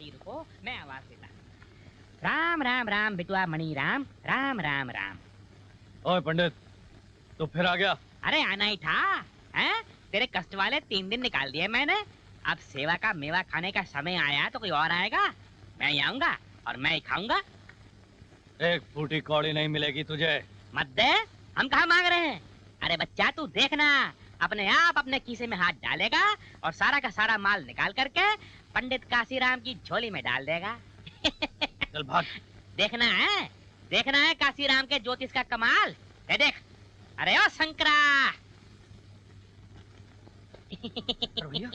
ही रुको, मैं आवाज देता। राम राम राम बिटुआ मणि राम, राम राम राम। ओए पंडित, तो फिर आ गया? अरे आना ही था, हैं? तेरे कष्ट वाले 3 दिन निकाल दिए मैंने। अब सेवा का मेवा खाने का समय आया तो कोई और आएगा, मैं ही आऊंगा और मैं ही खाऊंगा। एक फूटी कौड़ी नहीं मिलेगी तुझे। मत दे, हम कहाँ मांग रहे हैं। अरे बच्चा तू देखना, अपने आप अपने कीसे में हाथ डालेगा और सारा का सारा माल निकाल करके पंडित काशीराम की झोली में डाल देगा। चल भाग। देखना है काशीराम के ज्योतिष का कमाल। देख, अरे ओ शंकरा। भैया,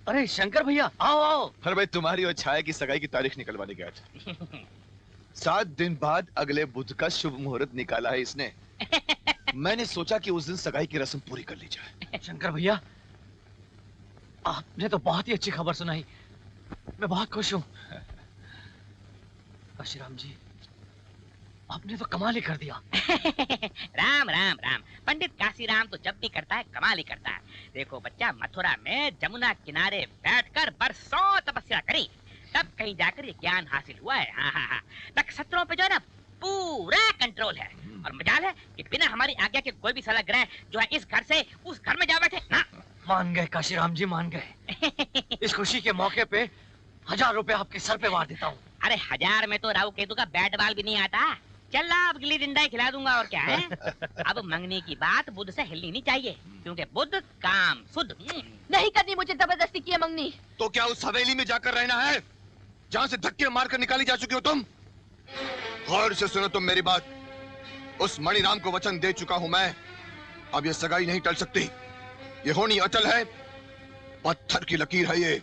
अरे शंकर भैया, आओ आओ। अरे भाई, तुम्हारी और छाया की सगाई की तारीख निकलवाने गया था। 7 दिन बाद अगले बुध का शुभ मुहूर्त निकाला है इसने। मैंने सोचा कि उस दिन सगाई की रस्म पूरी कर ली जाए। शंकर भैया, आपने तो बहुत ही अच्छी खबर सुनाई, मैं बहुत खुश हूँ। काशीराम जी, आपने तो कमाल ही कर दिया। राम राम राम। पंडित काशीराम तो जब भी करता है कमाल ही करता है। देखो बच्चा, मथुरा में जमुना किनारे बैठकर बरसों तपस्या करी, तब कहीं जाकर ये ज्ञान हासिल हुआ है। हाँ। नक्षत्रों पे जो है ना पूरा कंट्रोल है, और मजाल है कि बिना हमारी आज्ञा के कोई भी साला ग्रह जो है इस घर से उस घर में जा बैठे ना। मान गए काशीराम जी, मान गए। इस खुशी के मौके पे 1000 रुपए आपके सर पे मार देता हूँ। अरे 1000 में तो राहु केतु का बैट बॉल भी नहीं आता। चल ला, अब गिल्ली डंडा ही खिला दूंगा और क्या है। अब मंगने की बात बुध से हिलनी नहीं चाहिए, क्योंकि बुध काम शुद्ध। नहीं करनी मुझे जबरदस्ती की है मंगनी। तो क्या उस हवेली में जाकर रहना है जहाँ से धक्के मारकर निकाली जा चुकी हो तुम? गौर से सुनो तुम मेरी बात। उस मणिराम को वचन दे चुका हूं मैं। अब ये सगाई नहीं टल सकती, ये होनी अचल है। पत्थर की लकीर है ये।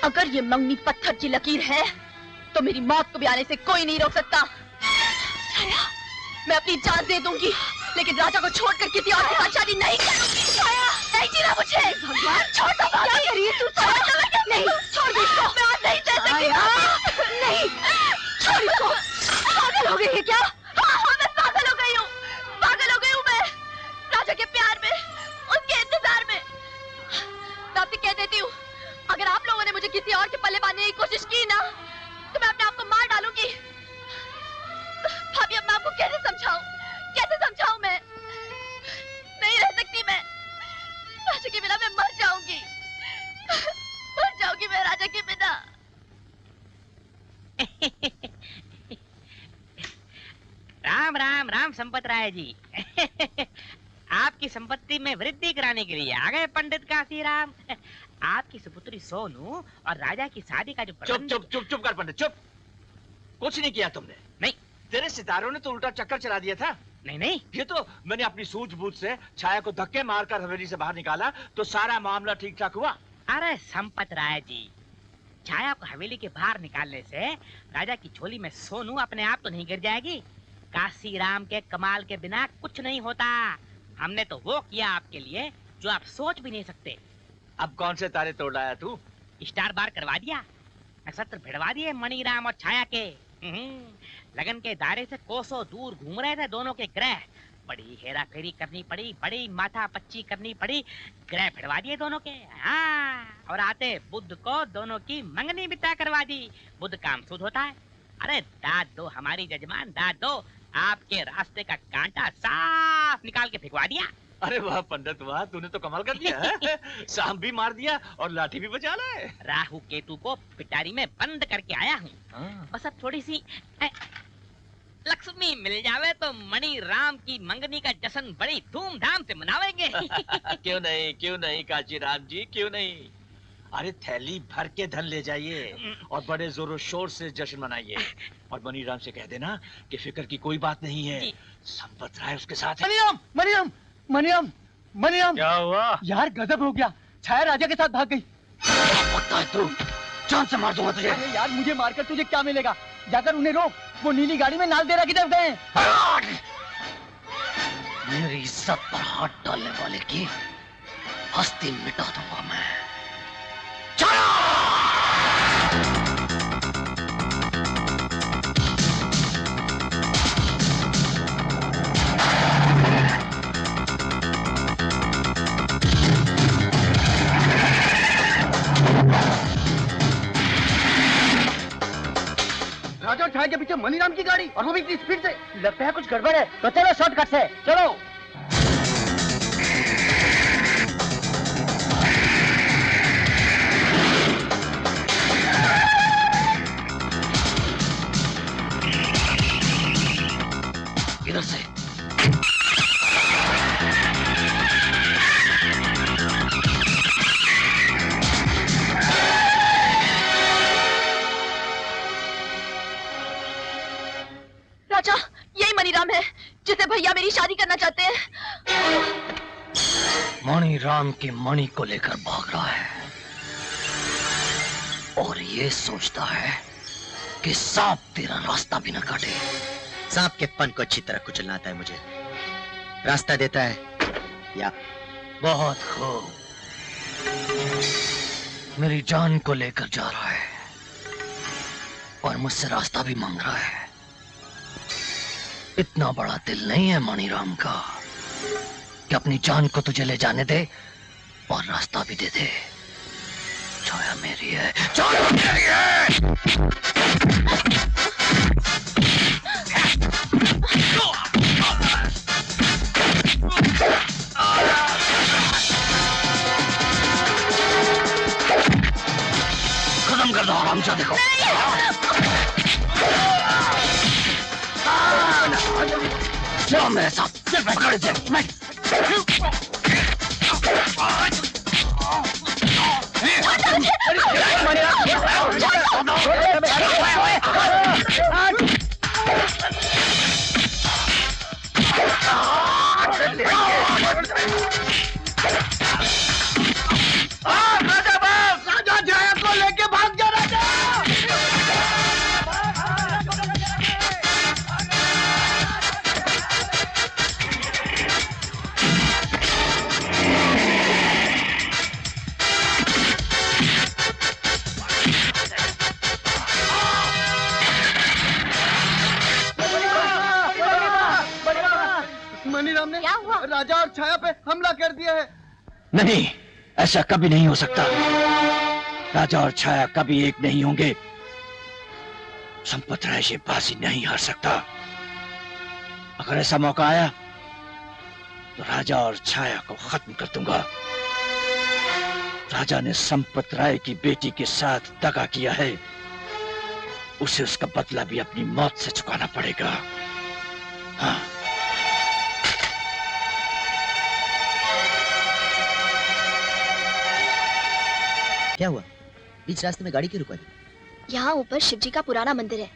अगर ये मंगनी पत्थर की लकीर है तो मेरी मौत को भी आने से कोई नहीं रोक सकता। छाया, मैं अपनी जान दे दूंगी, लेकिन राजा को छोड़कर किसी और के साथ शादी नहीं करूंगी। छाया, नहीं जीना मुझे। भगवान, छोड़ दो। क्या कर रही है तू? नहीं, छोड़ दे इसको। मैं आज नहीं सह सकती। नहीं, छोड़ इसको। पागल हो गई है क्या? हाँ, मैं पागल हो गई हूँ। पागल हो गई हूँ मैं, राजा के प्यार में, उसके इंतजार में। मैं आपसे कह देती हूँ, अगर आप लोगों ने मुझे किसी और के पल्ले बांधने की कोशिश की ना, तो मैं अपने आप को मार डालूंगी। भाभी, अब मैं आपको कैसे समझाऊं? कैसे समझाऊं? मैं नहीं रह सकती। मैं राजा के बिना मैं मर जाऊंगी। मर जाऊंगी मैं राजा के बिना। राम राम राम संपत राय जी। आपकी संपत्ति में वृद्धि कराने के लिए आ गए पंडित काशीराम। आपकी सुपुत्री सोनू और राजा की शादी का जो चुप कर पंडित, चुप। कुछ नहीं किया तुमने। नहीं, तेरे सितारों ने तो उल्टा चक्कर चला दिया था। नहीं, ये तो मैंने अपनी सूझबूझ से छाया को धक्के मारकर हवेली से बाहर निकाला तो सारा मामला ठीक ठाक हुआ। अरे संपत राय जी, छाया को हवेली के बाहर निकालने से राजा की झोली में सोनू अपने आप तो नहीं गिर जाएगी। काशीराम के कमाल के बिना कुछ नहीं होता। हमने तो वो किया आपके लिए जो आप सोच भी नहीं सकते। अब कौन से तारे तोड़ लाया तू? स्टार बार करवा दिया, नक्षत्र भिड़वा दिए मणिराम और छाया के। लगन के दायरे से कोसों दूर घूम रहे थे दोनों के ग्रह। बड़ी हेरा फेरी करनी पड़ी, बड़ी माथा पच्ची करनी पड़ी, ग्रह भिड़वा दिए दोनों के। हाँ, और आते बुध को दोनों की मंगनी बिता करवा दी। बुध काम शुद्ध होता है। अरे दाद दो हमारी जजमान, दाद दो। आपके रास्ते का कांटा साफ निकाल के फेंकवा दिया। अरे वाह पंडित वाह, तूने तो कमाल कर दिया है। सांप भी मार दिया और लाठी भी बचा लाए। राहु केतु को पिटारी में बंद करके आया हूँ। बस अब थोड़ी सी लक्ष्मी मिल जावे तो मणि राम की मंगनी का जश्न बड़ी धूमधाम से मनावेंगे। क्यों नहीं काशीराम जी, क्यों नहीं। अरे थैली भर के धन ले जाइए और बड़े जोरों शोर से जश्न मनाइए। और मणिराम से कह देना कि फिक्र की कोई बात नहीं है, संपत राय उसके साथ है। मणिराम, क्या हुआ यार? गजब हो गया, छाया राजा के साथ भाग गई। पता है तू, जान से मार दूंगा तुझे। अरे यार, मुझे मारकर तुझे क्या मिलेगा? जाकर उन्हें रोक, वो नीली गाड़ी में नालदेहरा की तरफ गए। मेरी इज्जत पर हाथ डालने वाले की हस्ती मिटा दूंगा मैं। के पीछे मनीराम की गाड़ी, और वो भी इतनी स्पीड से। लगता है कुछ गड़बड़ है। तो चलो शॉर्टकट से, चलो। इधर से। राजा, यही मनीराम है जिसे भैया मेरी शादी करना चाहते हैं। मणिराम की मणि को लेकर भाग रहा है और ये सोचता है कि सांप तेरा रास्ता भी न काटे। सांप के फन को अच्छी तरह कुचलना आता है मुझे। रास्ता देता है या? बहुत खूब। मेरी जान को लेकर जा रहा है और मुझसे रास्ता भी मांग रहा है। इतना बड़ा दिल नहीं है मणिराम का कि अपनी जान को तुझे ले जाने दे और रास्ता भी दे दे। छाया मेरी है, छाया मेरी है। खत्म कर दो हरामजादे को। चलो मेरे साथ, सिर्फ पकड़ दे। राजा छाया को लेके भाग जा। राजा मनीराम ने क्या हुआ? राजा और छाया पे हमला कर दिया है। नहीं, ऐसा कभी नहीं हो सकता। राजा और छाया कभी एक नहीं होंगे। संपत राय से बाजी नहीं हार सकता। अगर ऐसा मौका आया तो राजा और छाया को खत्म कर दूंगा। राजा ने संपत राय की बेटी के साथ दगा किया है, उसे उसका बदला भी अपनी मौत से चुकाना पड़ेगा। हाँ। क्या हुआ? बीच रास्ते में गाड़ी क्यों रुकवा दी? यहाँ ऊपर शिव जी का पुराना मंदिर है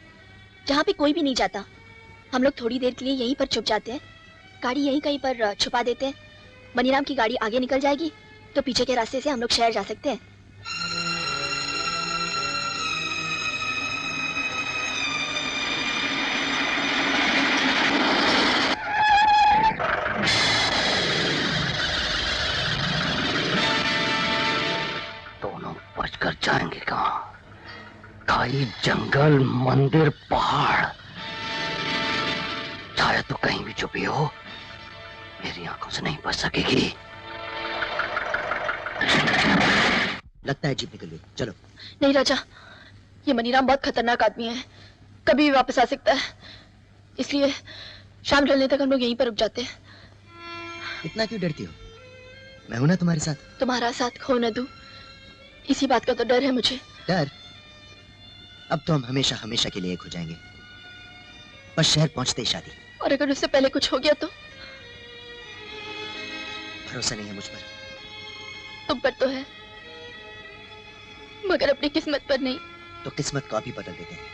जहाँ पे कोई भी नहीं जाता। हम लोग थोड़ी देर के लिए यहीं पर छुप जाते हैं, गाड़ी यहीं कहीं पर छुपा देते हैं। मनीराम की गाड़ी आगे निकल जाएगी तो पीछे के रास्ते से हम लोग शहर जा सकते हैं। दोनों बचकर जाएंगे कहाँ? खाई जंगल, मंदिर, पहाड़। छाया तो कहीं भी छुपी हो, मेरी आंखों से नहीं बच सकेगी। लगता है जीप निकल गई। चलो। नहीं राजा, ये मनीराम बहुत खतरनाक आदमी है, कभी भी वापस आ सकता है। इसलिए शाम ढलने तक हम लोग यहीं पर रुक जाते हैं। इतना क्यों डरती हो? मैं हूं ना तुम्हारे साथ। तुम्हारा साथ खो न दूं, इसी बात का तो डर है मुझे। डर? अब तो हम हमेशा हमेशा के लिए एक हो जाएंगे। बस शहर पहुंचते ही शादी। और अगर उससे पहले कुछ हो गया तो? भरोसा नहीं है मुझ पर? तुम पर तो है, मगर अपनी किस्मत पर नहीं। तो किस्मत को अभी बदल देते हैं।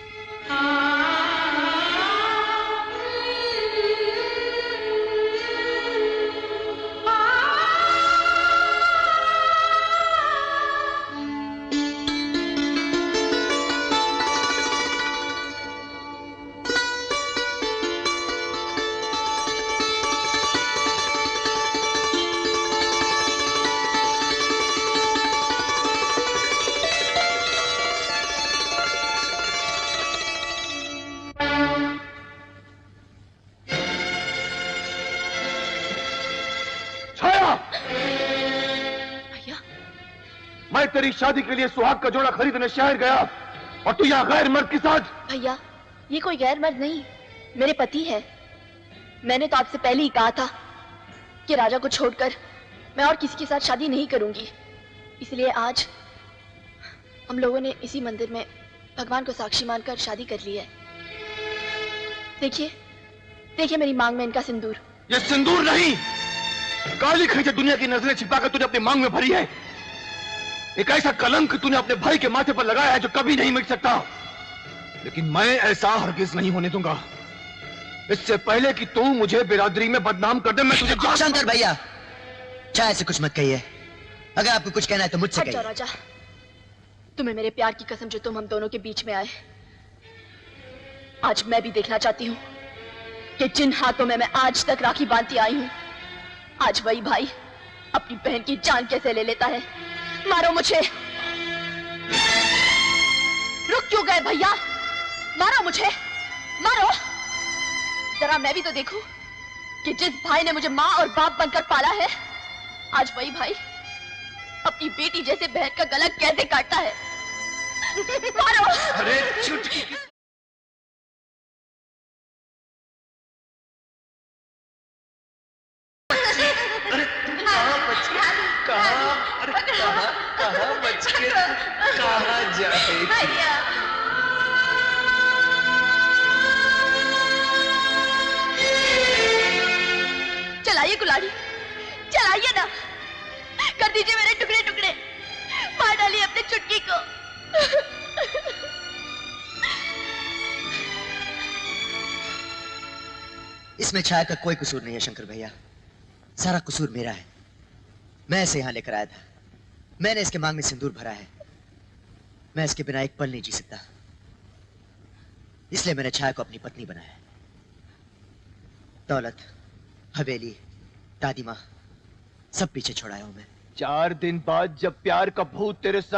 मैं तेरी शादी के लिए सुहाग का जोड़ा खरीदने शहर गया और तू यहाँ गैर मर्द के साथ। भैया, ये कोई गैर मर्द नहीं, मेरे पति है। मैंने तो आपसे पहले ही कहा था कि राजा को छोड़कर मैं और किसी के साथ शादी नहीं करूंगी। इसलिए आज हम लोगों ने इसी मंदिर में भगवान को साक्षी मानकर शादी कर ली है। देखिए, देखिए मेरी मांग में इनका सिंदूर। ये सिंदूर नहीं, काली खींचे दुनिया की नजरें छिपाकर तूने अपनी मांग में भरी है। एक ऐसा कलंक तूने अपने भाई के माथे पर लगाया है जो कभी नहीं मिट सकता। लेकिन मैं ऐसा हरगिज नहीं होने दूंगा। इससे पहले कि तू मुझे बिरादरी में बदनाम कर दे, मैं तुझे शंकर भैया, चाहे से कुछ मत कहिए। अगर आपको कुछ कहना है तो मुझसे हट जाओ कहिए। राजा, तुम्हें मेरे प्यार की कसम जो तुम हम दोनों के बीच में आए। आज मैं भी देखना चाहती हूँ कि जिन हाथों में मैं आज तक राखी बांधती आई हूँ, आज वही भाई अपनी बहन की जान कैसे ले लेता है। मारो मुझे। रुक क्यों गए भैया? मारो मुझे, मारो। जरा मैं भी तो देखूं कि जिस भाई ने मुझे माँ और बाप बनकर पाला है, आज वही भाई अपनी बेटी जैसे बहन का गला कैसे काटता है। मारो। अरे चुटकी चलाइए कुल्हाड़ी, चलाइए ना। कर दीजिए मेरे टुकड़े टुकड़े, मार डालिए अपने चुटकी को। इसमें छाया का कोई कसूर नहीं है शंकर भैया, सारा कसूर मेरा है। मैं इसे यहां लेकर आया था, मैंने इसके मांग में सिंदूर भरा है। मैं इसके बिना एक पल नहीं जी सकता, इसलिए मैंने छाया को अपनी पत्नी बनाया। दौलत, हवेली, दादी माँ सब पीछे छोड़ाया हूं मैं। 4 दिन बाद जब प्यार का भूत तेरे सर